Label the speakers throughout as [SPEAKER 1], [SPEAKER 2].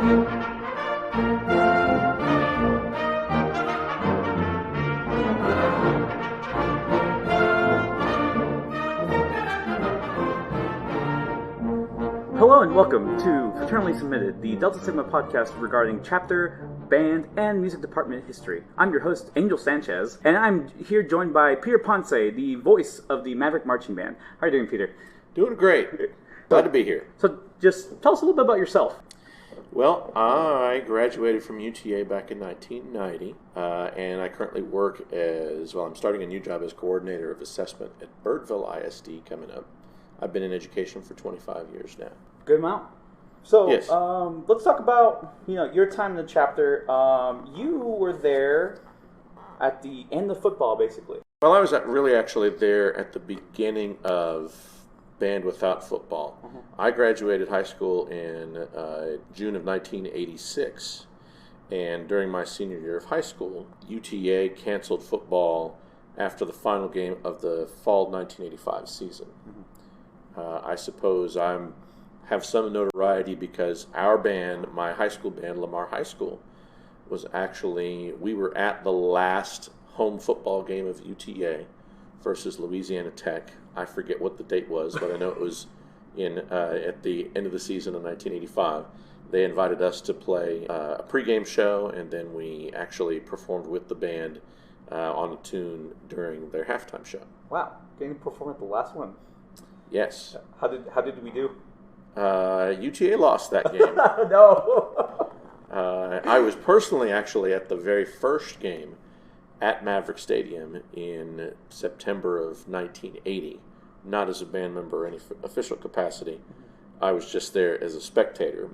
[SPEAKER 1] Hello and welcome to Fraternally Submitted, the Delta Sigma podcast regarding chapter, band, and music department history. I'm your host, Angel Sanchez, and I'm here joined by Peter Ponce, the voice of the Maverick Marching Band. How are you doing, Peter?
[SPEAKER 2] Doing great. Glad to be here.
[SPEAKER 1] So just tell us a little bit about yourself.
[SPEAKER 2] Well, I graduated from UTA back in 1990, and I currently work I'm starting a new job as coordinator of assessment at Birdville ISD coming up. I've been in education for 25 years now.
[SPEAKER 1] Good amount. So,
[SPEAKER 2] yes.
[SPEAKER 1] Let's talk about your time in the chapter. You were there at the end of football, basically.
[SPEAKER 2] Well, I was actually there at the beginning of Band Without Football. Mm-hmm. I graduated high school in June of 1986, and during my senior year of high school, UTA canceled football after the final game of the fall 1985 season. Mm-hmm. I suppose I have some notoriety because our band, my high school band, Lamar High School, we were at the last home football game of UTA versus Louisiana Tech. I forget what the date was, but I know it was at the end of the season of 1985. They invited us to play a pregame show, and then we actually performed with the band on a tune during their halftime show.
[SPEAKER 1] Wow, getting to perform at the last one.
[SPEAKER 2] Yes.
[SPEAKER 1] How did we do?
[SPEAKER 2] UTA lost that game.
[SPEAKER 1] No.
[SPEAKER 2] I was personally actually at the very first game at Maverick Stadium in September of 1980, not as a band member or any official capacity. I was just there as a spectator.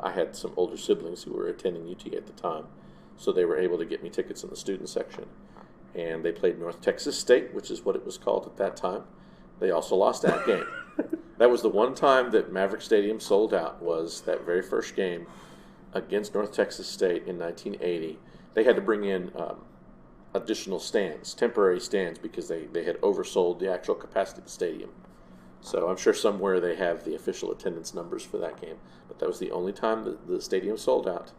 [SPEAKER 2] I had some older siblings who were attending UTA at the time, so they were able to get me tickets in the student section. And they played North Texas State, which is what it was called at that time. They also lost that game. That was the one time that Maverick Stadium sold out, was that very first game against North Texas State in 1980. They had to bring in additional stands, temporary stands, because they had oversold the actual capacity of the stadium. So I'm sure somewhere they have the official attendance numbers for that game. But that was the only time that the stadium sold out.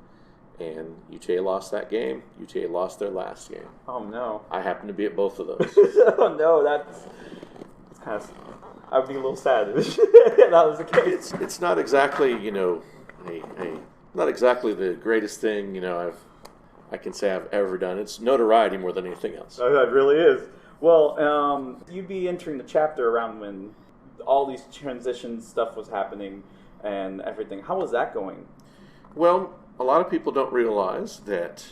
[SPEAKER 2] And UTA lost that game. UTA lost their last game.
[SPEAKER 1] Oh, no.
[SPEAKER 2] I happened to be at both of those.
[SPEAKER 1] Oh, no, that's kind of... I would be a little sad if that was the case.
[SPEAKER 2] It's not exactly, not exactly the greatest thing, I can say I've ever done. It's notoriety more than anything else.
[SPEAKER 1] Oh, it really is. Well, you'd be entering the chapter around when all these transition stuff was happening and everything. How was that going?
[SPEAKER 2] Well, a lot of people don't realize that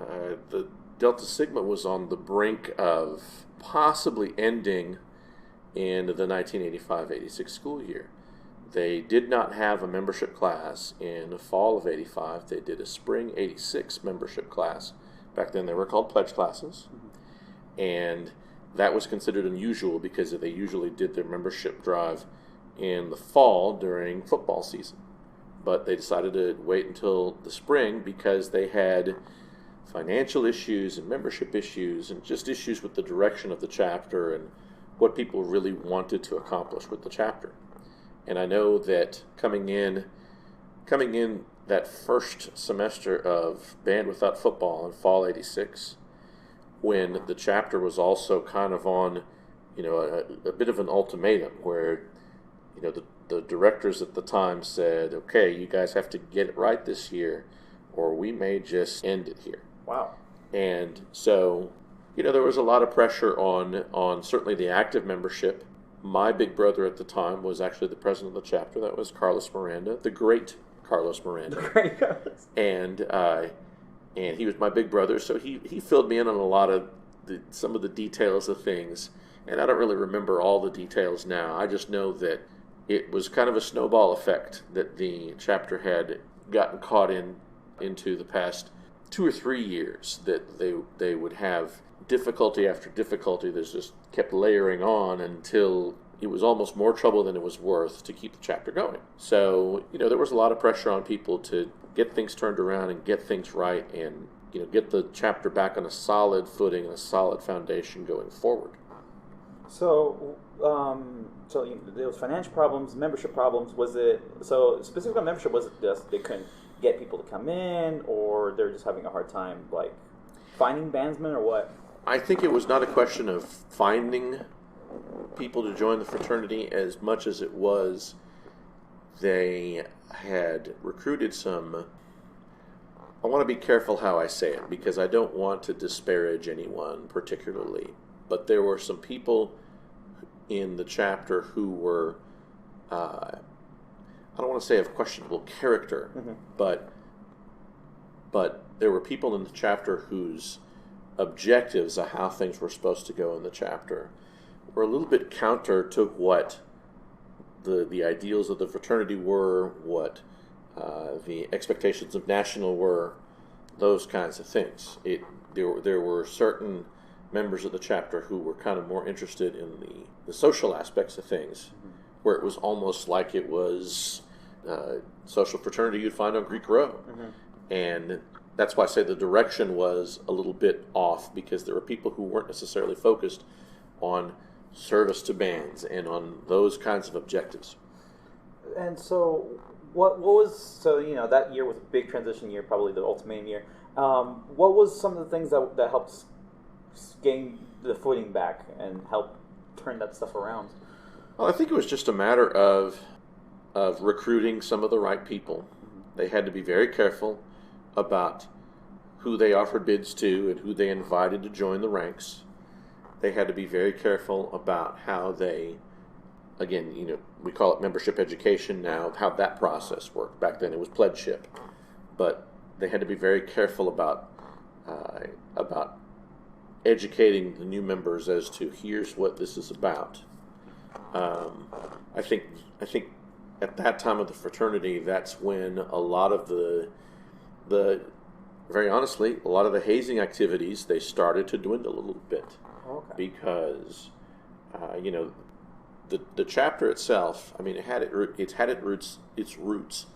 [SPEAKER 2] the Delta Sigma was on the brink of possibly ending in the 1985-86 school year. They did not have a membership class in the fall of 85. They did a spring 86 membership class. Back then they were called pledge classes. Mm-hmm. And that was considered unusual because they usually did their membership drive in the fall during football season. But they decided to wait until the spring because they had financial issues and membership issues and just issues with the direction of the chapter and what people really wanted to accomplish with the chapter. And I know that coming in that first semester of Band Without Football in fall 86, when the chapter was also kind of on, a bit of an ultimatum where, the directors at the time said, okay, you guys have to get it right this year or we may just end it here.
[SPEAKER 1] Wow.
[SPEAKER 2] And so, there was a lot of pressure on certainly the active membership. My big brother at the time was actually the president of the chapter. That was Carlos Miranda, the great Carlos Miranda.
[SPEAKER 1] The great Carlos.
[SPEAKER 2] And he was my big brother, so he filled me in on a lot of some of the details of things. And I don't really remember all the details now. I just know that it was kind of a snowball effect that the chapter had gotten caught into the past 2 or 3 years, that they would have difficulty after difficulty that just kept layering on until it was almost more trouble than it was worth to keep the chapter going. So, there was a lot of pressure on people to get things turned around and get things right and, get the chapter back on a solid footing and a solid foundation going forward.
[SPEAKER 1] So there was financial problems, membership problems. Was it, so specifically on membership, was it just they couldn't get people to come in, or they're just having a hard time, like, finding bandsmen, or what?
[SPEAKER 2] I think it was not a question of finding people to join the fraternity as much as it was they had recruited some. I want to be careful how I say it because I don't want to disparage anyone particularly, but there were some people in the chapter who were, I don't want to say of questionable character, but there were people in the chapter whose objectives of how things were supposed to go in the chapter were a little bit counter to what the ideals of the fraternity were, what the expectations of National were, those kinds of things. There were certain members of the chapter who were kind of more interested in the social aspects of things, where it was almost like it was social fraternity you'd find on Greek Row. And that's why I say the direction was a little bit off, because there were people who weren't necessarily focused on service to bands and on those kinds of objectives.
[SPEAKER 1] And so, what was, so, you know, that year was a big transition year, probably the ultimate year. What was some of the things that helped gain the footing back and help turn that stuff around?
[SPEAKER 2] Well, I think it was just a matter of recruiting some of the right people. They had to be very careful about who they offered bids to and who they invited to join the ranks. They had to be very careful about how they, again, you know, we call it membership education now, how that process worked. Back then it was pledgeship. But they had to be very careful about educating the new members as to here's what this is about. I think at that time of the fraternity, that's when a lot of the very honestly, a lot of the hazing activities, they started to dwindle a little bit.
[SPEAKER 1] Okay.
[SPEAKER 2] Because, you know, the chapter itself, I mean, it had its roots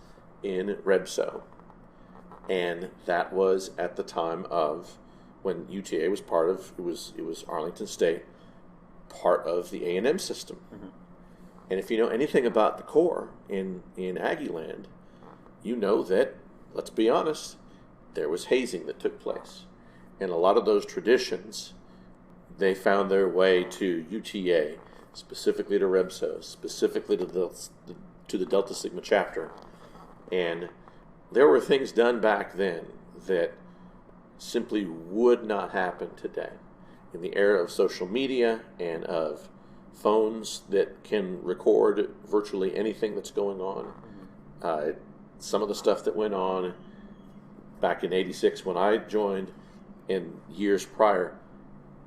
[SPEAKER 2] in Rebso, and that was at the time of when UTA was part of, it was Arlington State, part of the A&M system. And if you know anything about the Corps in Aggie Land, you know that, let's be honest, there was hazing that took place. And a lot of those traditions, they found their way to UTA, specifically to Rebso, specifically to the Delta Sigma chapter. And there were things done back then that simply would not happen today. In the era of social media and of phones that can record virtually anything that's going on, some of the stuff that went on back in '86 when I joined, and years prior,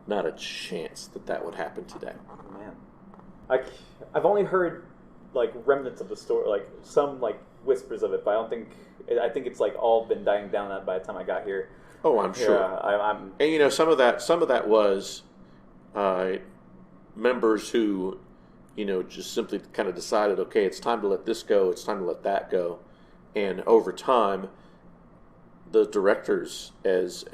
[SPEAKER 2] not a chance that would happen today.
[SPEAKER 1] Oh, man, I've only heard like remnants of the story, like some like whispers of it, but I think it's like all been dying down by the time I got here.
[SPEAKER 2] Oh, I'm sure.
[SPEAKER 1] Yeah,
[SPEAKER 2] and you know, some of that was members who, you know, just simply kind of decided, okay, it's time to let this go, it's time to let that go, and over time, the directors, as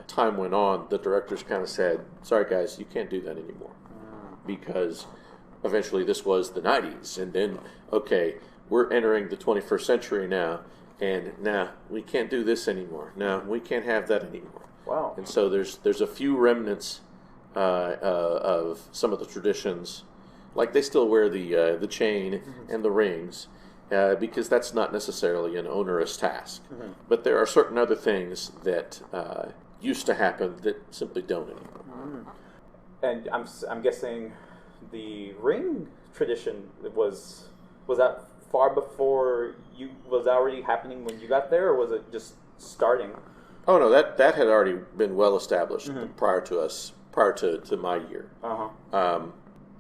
[SPEAKER 2] time went on, the directors kind of said, sorry guys, you can't do that anymore. Because eventually this was the 90s, and then, okay, we're entering the 21st century now, and now we can't do this anymore. No, we can't have that anymore.
[SPEAKER 1] Wow.
[SPEAKER 2] And so there's a few remnants of some of the traditions, like they still wear the chain and the rings, because that's not necessarily an onerous task. But there are certain other things that used to happen that simply don't anymore.
[SPEAKER 1] And I'm guessing the ring tradition was that far before you, was that already happening when you got there, or was it just starting?
[SPEAKER 2] Oh no, that had already been well established prior to my year.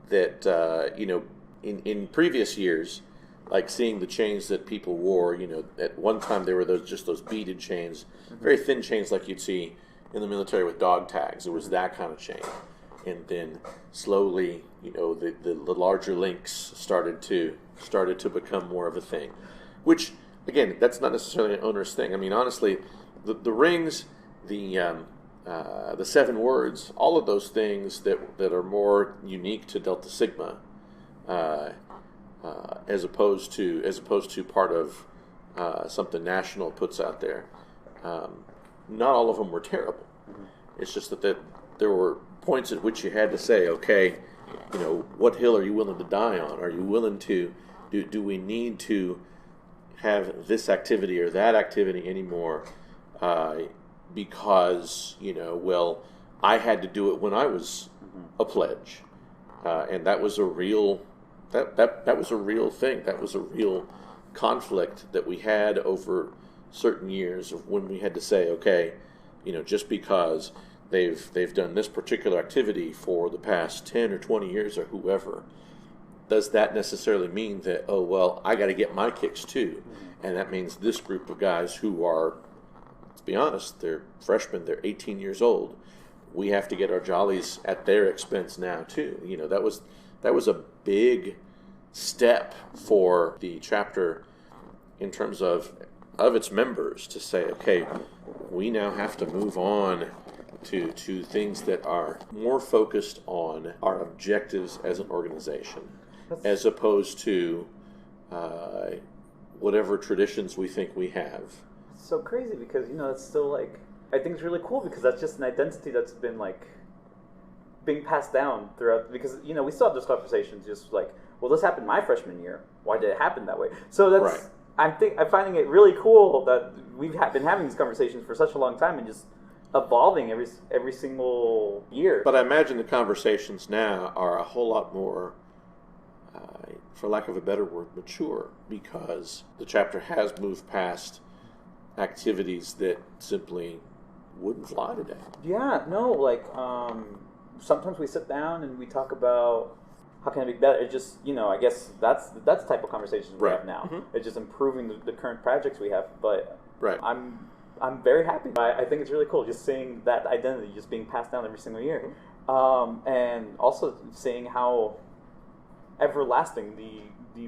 [SPEAKER 2] That you know, in previous years, like seeing the chains that people wore, you know, at one time there were those beaded chains, very thin chains like you'd see in the military with dog tags. It was that kind of chain. And then slowly, you know, the larger links started to become more of a thing. Which, again, that's not necessarily an onerous thing. I mean, honestly, the rings, the 7 words, all of those things that are more unique to Delta Sigma, as opposed to part of something national puts out there, not all of them were terrible. It's just that there were points at which you had to say, okay, what hill are you willing to die on? Are you willing to, do we need to have this activity or that activity anymore? Because, well, I had to do it when I was a pledge. And that was a real, that was a real thing. That was a real conflict that we had over certain years of when we had to say, okay, just because they've done this particular activity for the past 10 or 20 years or whoever, does that necessarily mean that, oh, well, I got to get my kicks too? And that means this group of guys who are, let's be honest, they're freshmen, they're 18 years old. We have to get our jollies at their expense now too. That was a big step for the chapter in terms of its members to say, okay, we now have to move on to things that are more focused on our objectives as an organization, as opposed to whatever traditions we think we have.
[SPEAKER 1] It's so crazy because, it's still like, I think it's really cool because that's just an identity that's been like being passed down throughout, because, we still have those conversations just like, well, this happened my freshman year. Why did it happen that way? So that's, right. I'm finding it really cool that we've been having these conversations for such a long time and just evolving every single year.
[SPEAKER 2] But I imagine the conversations now are a whole lot more, for lack of a better word, mature, because the chapter has moved past activities that simply wouldn't fly today.
[SPEAKER 1] Yeah, no, like sometimes we sit down and we talk about how can it be better. It just, I guess that's the type of conversations we have now. Mm-hmm. It's just improving the current projects we have. But
[SPEAKER 2] right.
[SPEAKER 1] I'm very happy. I think it's really cool just seeing that identity just being passed down every single year, and also seeing how everlasting the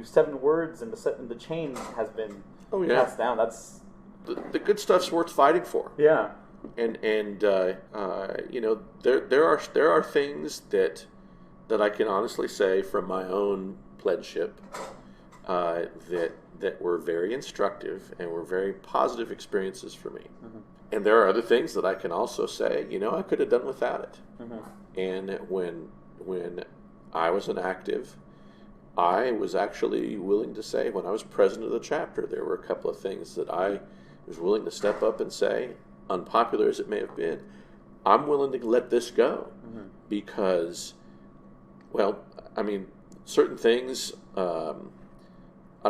[SPEAKER 1] 7 words and the chain has been passed down. That's
[SPEAKER 2] the good stuff's worth fighting for.
[SPEAKER 1] Yeah,
[SPEAKER 2] and there are things that I can honestly say from my own pledgeship that were very instructive and were very positive experiences for me. Mm-hmm. And there are other things that I can also say, I could have done without it. Mm-hmm. And when I was an active, I was actually willing to say, when I was president of the chapter, there were a couple of things that I was willing to step up and say, unpopular as it may have been, I'm willing to let this go. Mm-hmm. Because, well, I mean, certain things, I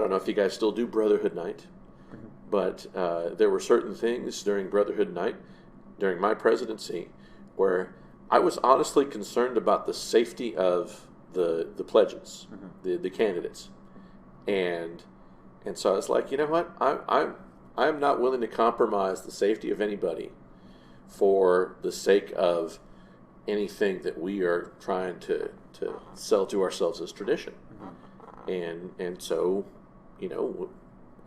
[SPEAKER 2] don't know if you guys still do Brotherhood Night, mm-hmm. but there were certain things during Brotherhood Night, during my presidency, where I was honestly concerned about the safety of the pledges, mm-hmm. the candidates. And so I was like, you know what, I'm not willing to compromise the safety of anybody for the sake of anything that we are trying to sell to ourselves as tradition. Mm-hmm. And so, I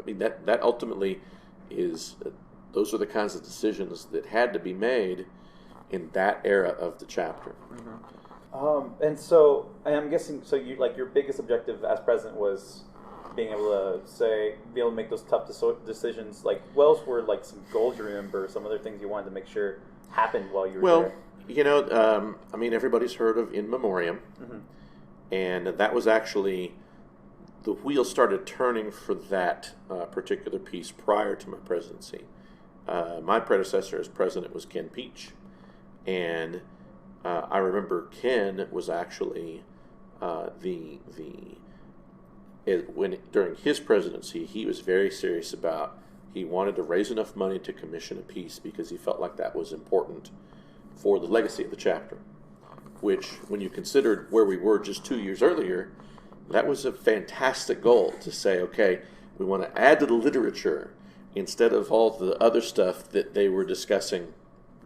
[SPEAKER 2] mean, that ultimately is, those are the kinds of decisions that had to be made in that era of the chapter.
[SPEAKER 1] Mm-hmm. And so I'm guessing, so your biggest objective as president was being able to make those tough decisions. Like, what else were like some goals you remember, some other things you wanted to make sure happened while you were there?
[SPEAKER 2] I mean, everybody's heard of In Memoriam, mm-hmm. and that was actually, the wheel started turning for that particular piece prior to my presidency. My predecessor as president was Ken Peach, and I remember Ken was actually during his presidency, he was very serious about, he wanted to raise enough money to commission a piece because he felt like that was important for the legacy of the chapter, which, when you considered where we were just 2 years earlier, that was a fantastic goal to say, okay, we want to add to the literature instead of all the other stuff that they were discussing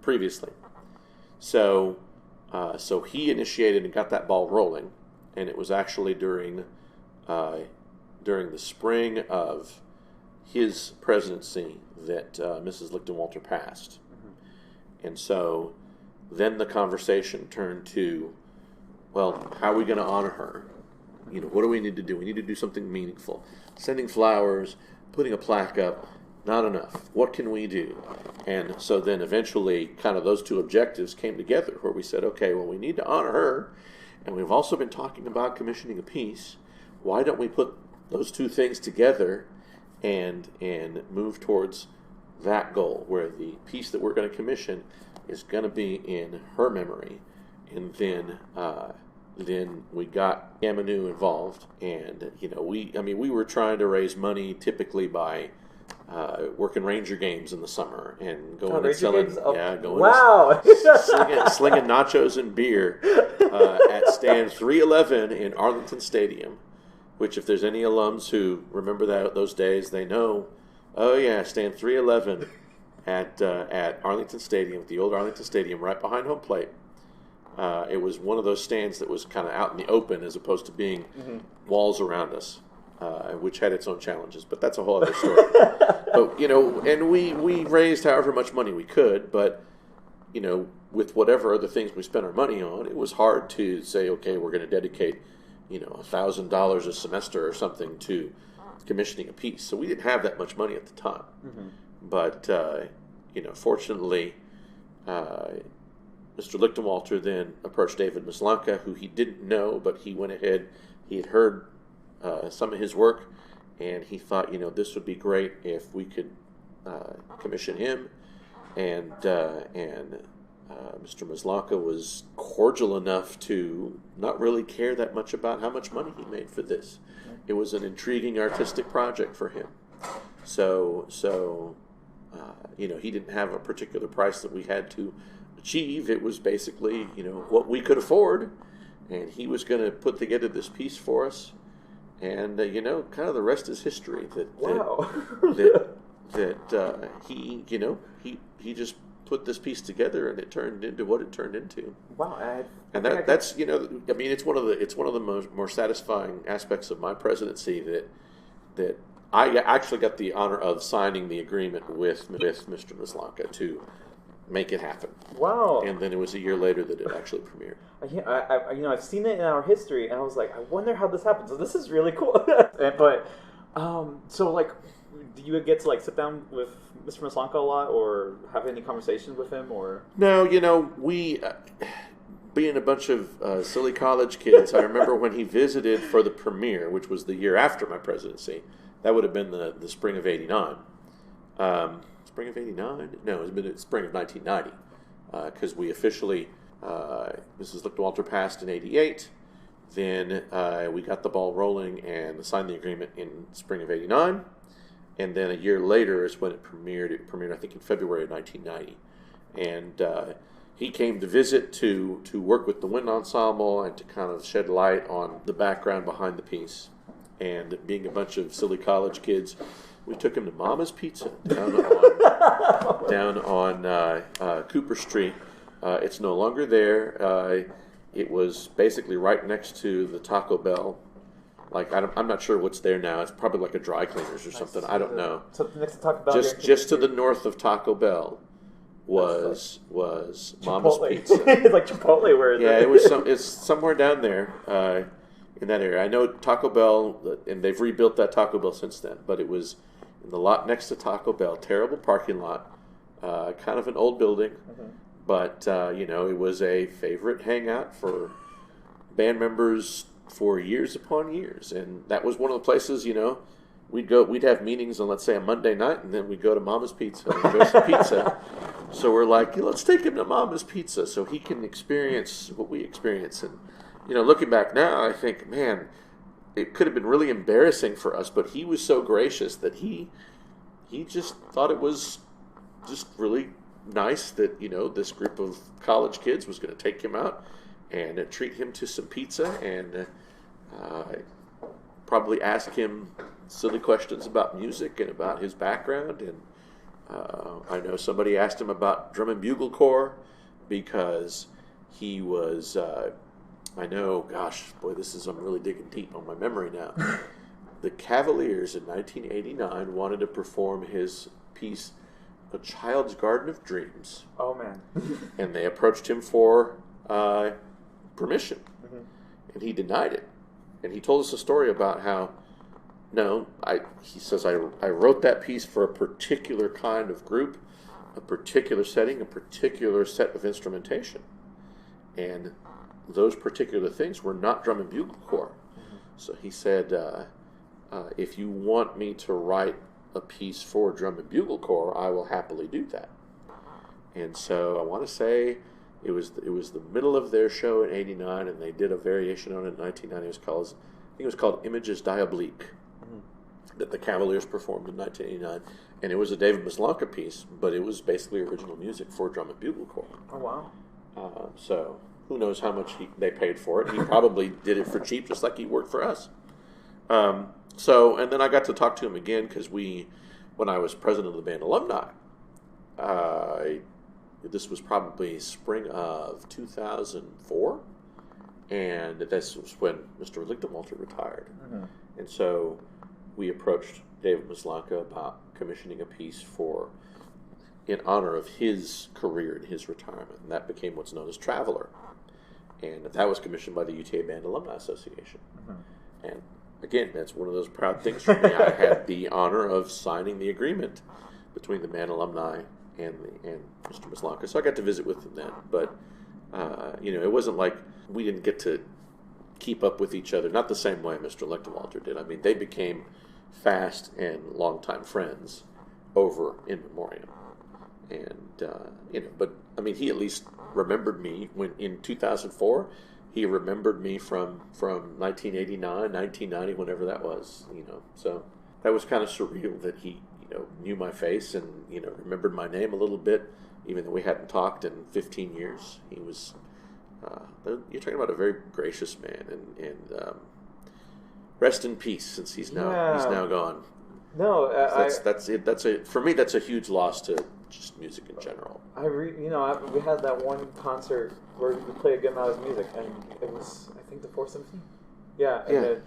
[SPEAKER 2] previously. So he initiated and got that ball rolling, and it was actually during the spring of his presidency that Mrs. Lichtenwalter passed. Mm-hmm. And so then the conversation turned to, well, how are we going to honor her? What do we need to do? We need to do something meaningful. Sending flowers, putting a plaque up, not enough. What can we do? And so then eventually kind of those two objectives came together where we said, okay, well, we need to honor her, and we've also been talking about commissioning a piece. Why don't we put those two things together and move towards that goal, where the piece that we're going to commission is going to be in her memory. And then we got Yamanu involved, and we were trying to raise money typically by working Ranger games in the summer and going and selling, slinging nachos and beer at stand 311 in Arlington Stadium. Which, if there's any alums who remember those days, they know. Oh yeah, stand 311 at Arlington Stadium, the old Arlington Stadium, right behind home plate. It was one of those stands that was kind of out in the open as opposed to being walls around us, which had its own challenges. But that's a whole other story. But and we raised however much money we could, but with whatever other things we spent our money on, it was hard to say, okay, we're going to dedicate $1,000 a semester or something to commissioning a piece. So we didn't have that much money at the time. But fortunately, Mr. Lichtenwalter then approached David Maslanka, who he didn't know, but he went ahead. He had heard some of his work, and he thought, this would be great if we could commission him. And Mr. Maslanka was cordial enough to not really care that much about how much money he made for this. It was an intriguing artistic project for him. So he didn't have a particular price that we had to achieve. It was basically, what we could afford, and he was going to put together this piece for us. And, kind of the rest is history. He just put this piece together, and it turned into what it turned into.
[SPEAKER 1] Wow!
[SPEAKER 2] That's it's one of the more satisfying aspects of my presidency that I actually got the honor of signing the agreement with Mr. Maslanka to make it happen.
[SPEAKER 1] Wow!
[SPEAKER 2] And then it was a year later that it actually premiered.
[SPEAKER 1] Yeah, I've seen it in our history, and I was like, I wonder how this happened. So this is really cool. Do you get to sit down with Mr. Maslanka a lot, or have any conversations with him, or?
[SPEAKER 2] No, we, being a bunch of silly college kids, I remember when he visited for the premiere, which was the year after my presidency. That would have been the spring of '89. Spring of '89? No, it would have been the spring of 1990, because we officially, Mrs. Lichtenwalter passed in '88. Then we got the ball rolling and signed the agreement in spring of '89. And then a year later is when it premiered. It premiered, I think, in February of 1990. And he came to visit to work with the wind ensemble and to kind of shed light on the background behind the piece. And being a bunch of silly college kids, we took him to Mama's Pizza down on Cooper Street. It's no longer there. It was basically right next to the Taco Bell. I'm not sure what's there now. It's probably like a dry cleaners or something. I don't know.
[SPEAKER 1] So next to Taco Bell,
[SPEAKER 2] just to the north of Taco Bell was Mama's Pizza.
[SPEAKER 1] It's like Chipotle, where is it?
[SPEAKER 2] Yeah, it's somewhere down there in that area. I know Taco Bell, and they've rebuilt that Taco Bell since then. But it was in the lot next to Taco Bell. Terrible parking lot, kind of an old building, but it was a favorite hangout for band members for years upon years. And that was one of the places, we'd have meetings on, let's say, a Monday night, and then we'd go to Mama's Pizza and enjoy some pizza. So we're like, let's take him to Mama's Pizza so he can experience what we experience. And, looking back now, I think, man, it could have been really embarrassing for us, but he was so gracious that he just thought it was just really nice that, this group of college kids was going to take him out and treat him to some pizza, and probably ask him silly questions about music and about his background. And I know somebody asked him about drum and bugle corps, because he was, I'm really digging deep on my memory now. The Cavaliers in 1989 wanted to perform his piece, A Child's Garden of Dreams.
[SPEAKER 1] Oh, man.
[SPEAKER 2] And they approached him for permission, and he denied it. And he told us a story about how No, he says, I wrote that piece for a particular kind of group, a particular setting, a particular set of instrumentation. And those particular things were not drum and bugle corps. Mm-hmm. So he said, if you want me to write a piece for drum and bugle corps, I will happily do that. And so I want to say it was the middle of their show in '89, and they did a variation on it in 1990. It was called Images Diabolique, that the Cavaliers performed in 1989, and it was a David Maslanka piece, but it was basically original music for drum and bugle corps.
[SPEAKER 1] Oh, wow.
[SPEAKER 2] So who knows how much they paid for it. He probably did it for cheap, just like he worked for us. And then I got to talk to him again, because when I was president of the band alumni, this was probably spring of 2004, and this was when Mr. Lichtenwalter retired. Mm-hmm. And so we approached David Maslanka about commissioning a piece in honor of his career and his retirement, and that became what's known as Traveler. And that was commissioned by the UTA Band Alumni Association. Mm-hmm. And again, that's one of those proud things for me. I had the honor of signing the agreement between the band alumni and Mr. Maslanka, so I got to visit with them then. But it wasn't like we didn't get to keep up with each other, not the same way Mr. Lichtenwalter did. I mean, they became fast and longtime friends over in memoriam. And, but, I mean, he at least remembered me when in 2004, he remembered me from 1989, 1990, whenever that was, So that was kind of surreal that he, knew my face and, remembered my name a little bit, even though we hadn't talked in 15 years. He was, you're talking about a very gracious man, and rest in peace, since he's now gone.
[SPEAKER 1] No,
[SPEAKER 2] that's it. For me, that's a huge loss to just music in general.
[SPEAKER 1] We had that one concert where we played a good amount of music, and it was, I think, the Fourth Symphony. Yeah. I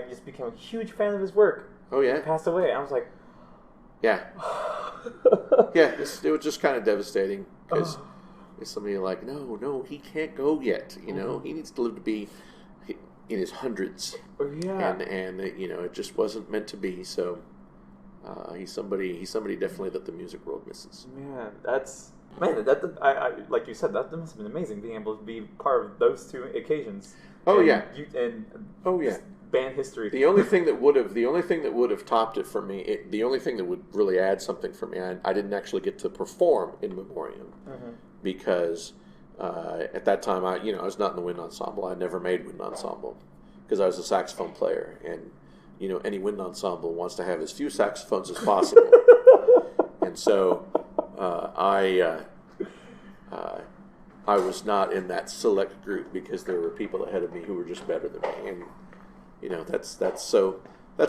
[SPEAKER 1] just became a huge fan of his work.
[SPEAKER 2] Oh yeah.
[SPEAKER 1] He passed away. I was like,
[SPEAKER 2] yeah, yeah. It was just kind of devastating, because it's somebody like, no, he can't go yet. He needs to live to be in his hundreds.
[SPEAKER 1] Yeah.
[SPEAKER 2] And it just wasn't meant to be. So he's somebody definitely that the music world misses.
[SPEAKER 1] Man, I like you said, that must have been amazing, being able to be part of those two occasions.
[SPEAKER 2] Oh
[SPEAKER 1] and
[SPEAKER 2] yeah.
[SPEAKER 1] Band history.
[SPEAKER 2] The only thing that would have topped it for me, the only thing that would really add something for me, I didn't actually get to perform in memoriam, mm-hmm. because at that time I was not in the wind ensemble. I never made wind ensemble because I was a saxophone player, and any wind ensemble wants to have as few saxophones as possible, and so I was not in that select group, because there were people ahead of me who were just better than me, and that's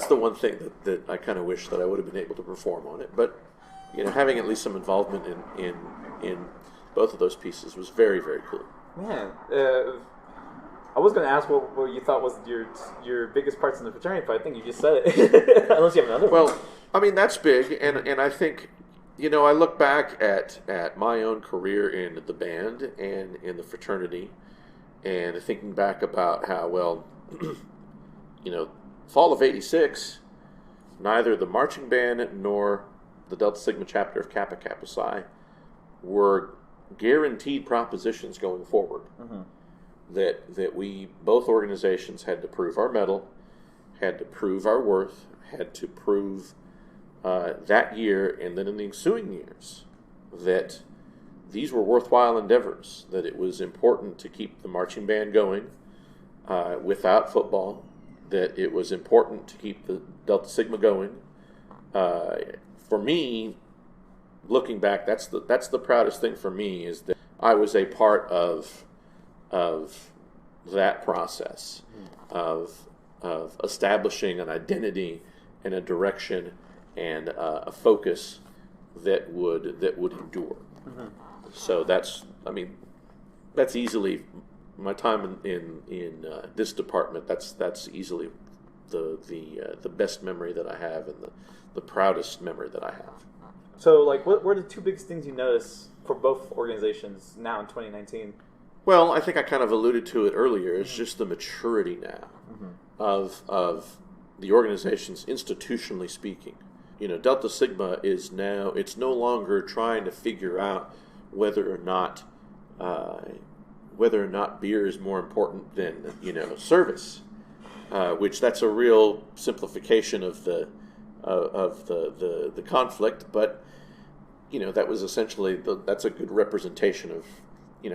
[SPEAKER 2] the one thing that I kind of wish that I would have been able to perform on it. But having at least some involvement in both of those pieces was very, very cool.
[SPEAKER 1] Man, I was going to ask what you thought was your biggest parts in the fraternity, but I think you just said it. Unless you have another one.
[SPEAKER 2] Well, I mean, that's big, and I think I look back at my own career in the band and in the fraternity, and thinking back about how fall of '86, neither the marching band nor the Delta Sigma chapter of Kappa Kappa Psi were guaranteed propositions going forward. Mm-hmm. That we, both organizations, had to prove our mettle, had to prove our worth, had to prove that year and then in the ensuing years that these were worthwhile endeavors, that it was important to keep the marching band going without football, that it was important to keep the Delta Sigma going. For me, looking back, that's the proudest thing for me, is that I was a part of that process of establishing an identity and a direction and a focus that would endure. Mm-hmm. So that's easily my time in this department. That's easily the best memory that I have, and the proudest memory that I have.
[SPEAKER 1] So, like, what were the two biggest things you noticed for both organizations now in 2019?
[SPEAKER 2] Well, I think I kind of alluded to it earlier. It's just the maturity now, mm-hmm. of the organizations institutionally speaking. Delta Sigma is now, it's no longer trying to figure out whether or not beer is more important than, service, which that's a real simplification of the conflict, but, that was essentially, that's a good representation of,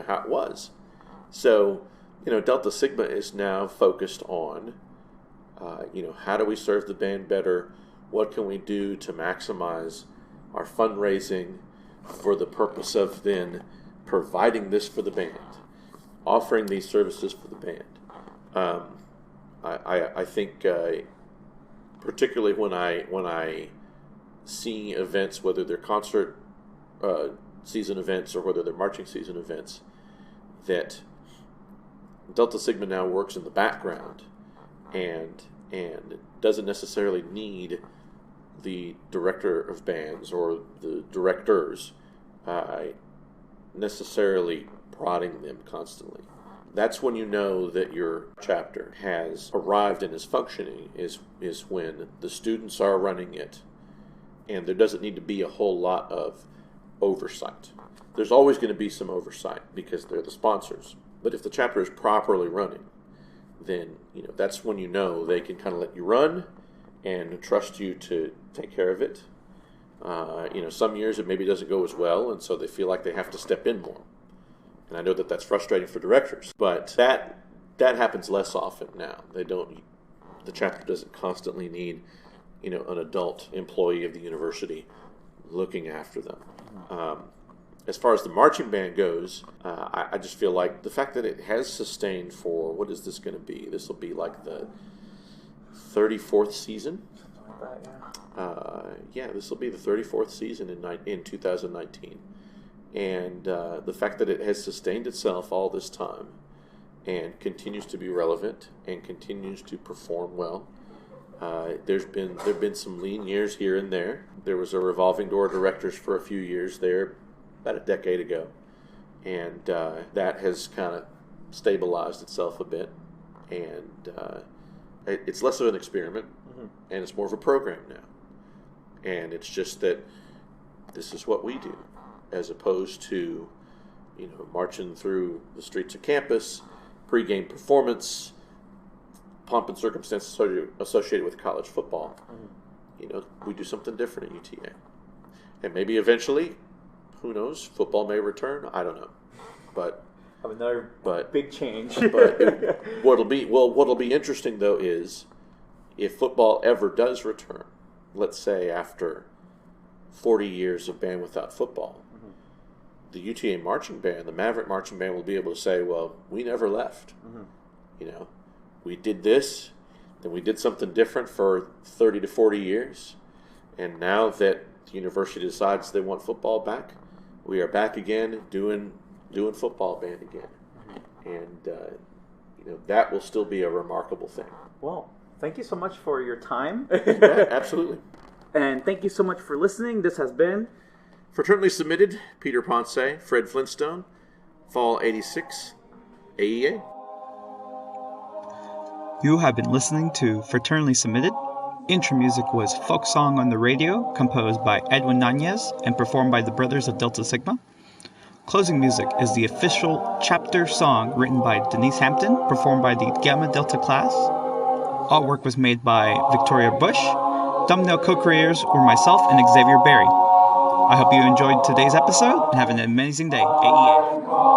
[SPEAKER 2] how it was. So, Delta Sigma is now focused on, how do we serve the band better? What can we do to maximize our fundraising for the purpose of then providing this for the band, offering these services for the band? I think, particularly when I see events, whether they're concert season events or whether they're marching season events, that Delta Sigma now works in the background and doesn't necessarily need the director of bands or the directors necessarily prodding them constantly. That's when you know that your chapter has arrived and is functioning, is when the students are running it and there doesn't need to be a whole lot of oversight. There's always going to be some oversight because they're the sponsors. But if the chapter is properly running, then that's when they can kind of let you run and trust you to take care of it. Some years it maybe doesn't go as well, and so they feel like they have to step in more. And I know that that's frustrating for directors, but that happens less often now. The chapter doesn't constantly need, an adult employee of the university looking after them. As far as the marching band goes, I just feel like the fact that it has sustained for, what is this going to be? This will be like the 34th season.
[SPEAKER 1] Something like that, yeah.
[SPEAKER 2] This will be the 34th season in 2019. And the fact that it has sustained itself all this time and continues to be relevant and continues to perform well. There've been some lean years here and there. There was a revolving door of directors for a few years there, about a decade ago, and that has kind of stabilized itself a bit, and it's less of an experiment, and it's more of a program now. And it's just that this is what we do, as opposed to, marching through the streets of campus, pregame performance, pomp and circumstance associated with college football. We do something different at UTA. And maybe eventually, who knows, football may return. I don't know. But
[SPEAKER 1] another big change.
[SPEAKER 2] What'll be interesting though is if football ever does return, let's say after 40 years of band without football, the UTA Marching Band, the Maverick Marching Band, will be able to say, well, we never left. We did this, then we did something different for 30 to 40 years, and now that the university decides they want football back, we are back again doing football band again. And, that will still be a remarkable thing.
[SPEAKER 1] Well, thank you so much for your time.
[SPEAKER 2] Yeah, absolutely.
[SPEAKER 1] And thank you so much for listening. This has been
[SPEAKER 2] Fraternally Submitted, Peter Ponce, Fred Flintstone, Fall 86, AEA.
[SPEAKER 3] You have been listening to Fraternally Submitted. Intro music was Folk Song on the Radio, composed by Edwin Nanez and performed by the Brothers of Delta Sigma. Closing music is the official chapter song written by Denise Hampton, performed by the Gamma Delta class. Artwork was made by Victoria Bush. Thumbnail co-creators were myself and Xavier Berry. I hope you enjoyed today's episode and have an amazing day. AEA.